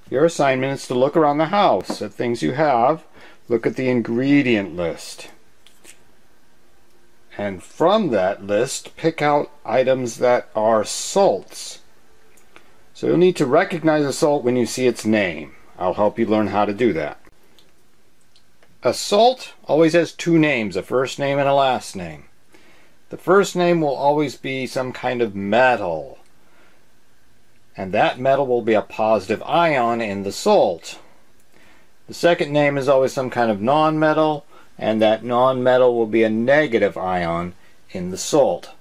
Your assignment is to look around the house at things you have. Look at the ingredient list. And from that list, pick out items that are salts. So you'll need to recognize a salt when you see its name. I'll help you learn how to do that. A salt always has two names, a first name and a last name. The first name will always be some kind of metal, and that metal will be a positive ion in the salt. The second name is always some kind of non-metal, and that non-metal will be a negative ion in the salt.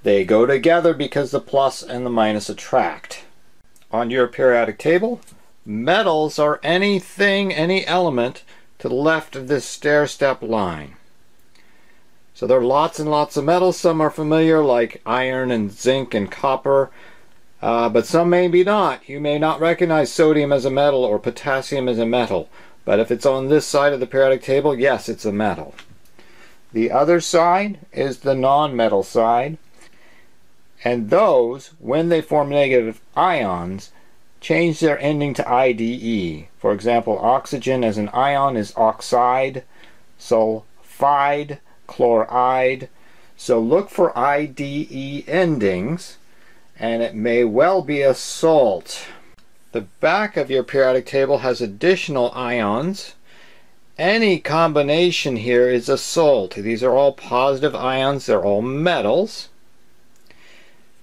They go together because the plus and the minus attract. On your periodic table, metals are anything, any element to the left of this stair-step line. So there are lots and lots of metals. Some are familiar, like iron and zinc and copper, but some may be not. You may not recognize sodium as a metal or potassium as a metal, but if it's on this side of the periodic table, yes, it's a metal. The other side is the non-metal side, and those, when they form negative ions, change their ending to IDE. For example, oxygen as an ion is oxide, sulfide, chloride. So look for IDE endings, and it may well be a salt. The back of your periodic table has additional ions. Any combination here is a salt. These are all positive ions. They're all metals.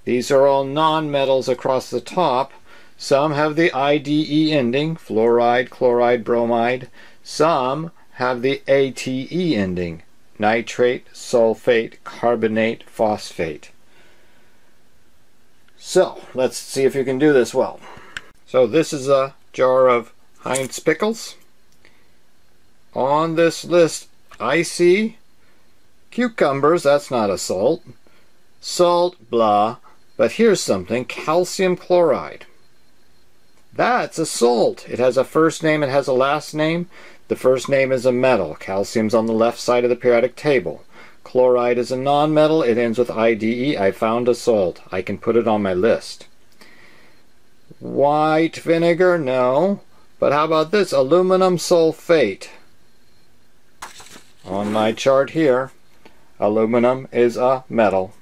These are all non-metals across the top. Some have the IDE ending, fluoride, chloride, bromide. Some have the ATE ending, nitrate, sulfate, carbonate, phosphate. So, let's see if you can do this well. So this is a jar of Heinz pickles. On this list, I see cucumbers, that's not a salt. Salt, blah, but here's something, calcium chloride. That's a salt. It has a first name, it has a last name. The first name is a metal. Calcium's on the left side of the periodic table. Chloride is a non-metal. It ends with IDE. I found a salt. I can put it on my list. White vinegar? No. But how about this? Aluminum sulfate. On my chart here, aluminum is a metal.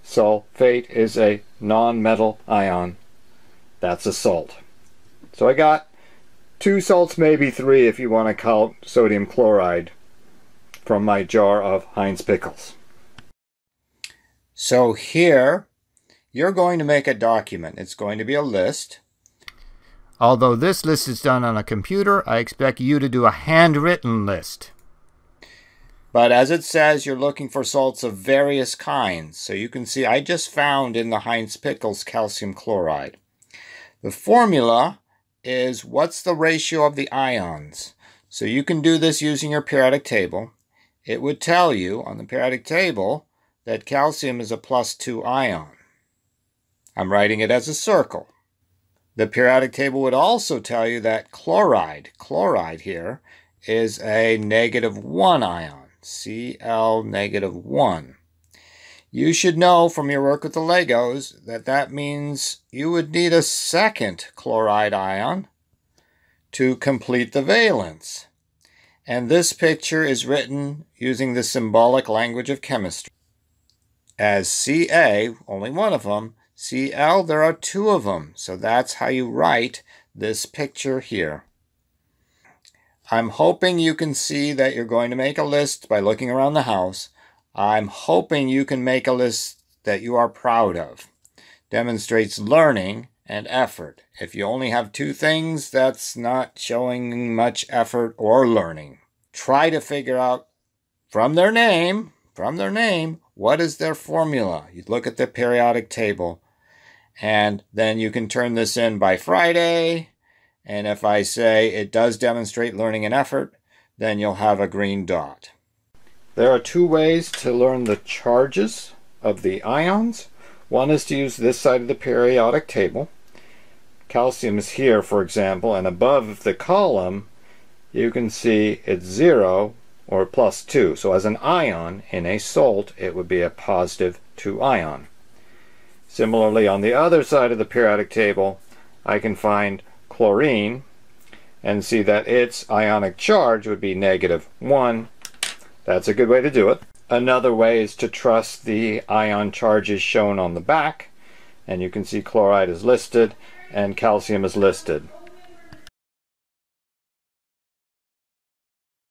Sulfate is a non-metal ion. That's a salt. So I got 2 salts, maybe 3 if you want to count sodium chloride from my jar of Heinz pickles. So here, you're going to make a document. It's going to be a list. Although this list is done on a computer, I expect you to do a handwritten list. But as it says, you're looking for salts of various kinds. So you can see I just found in the Heinz pickles calcium chloride. The formula is what's the ratio of the ions. So you can do this using your periodic table. It would tell you on the periodic table that calcium is a +2 ion. I'm writing it as a circle. The periodic table would also tell you that chloride here, is a -1 ion, Cl -1. You should know from your work with the Legos that that means you would need a second chloride ion to complete the valence. And this picture is written using the symbolic language of chemistry. As Ca, only one of them, Cl, there are 2 of them. So that's how you write this picture here. I'm hoping you can see that you're going to make a list by looking around the house. I'm hoping you can make a list that you are proud of. Demonstrates learning and effort. If you only have 2 things, that's not showing much effort or learning. Try to figure out from their name, what is their formula. You look at the periodic table, and then you can turn this in by Friday. And if I say it does demonstrate learning and effort, then you'll have a green dot. There are 2 ways to learn the charges of the ions. One is to use this side of the periodic table. Calcium is here, for example, and above the column, you can see it's 0 or +2. So as an ion in a salt, it would be a +2 ion. Similarly, on the other side of the periodic table, I can find chlorine and see that its ionic charge would be -1. That's a good way to do it. Another way is to trust the ion charges shown on the back, and you can see chloride is listed and calcium is listed.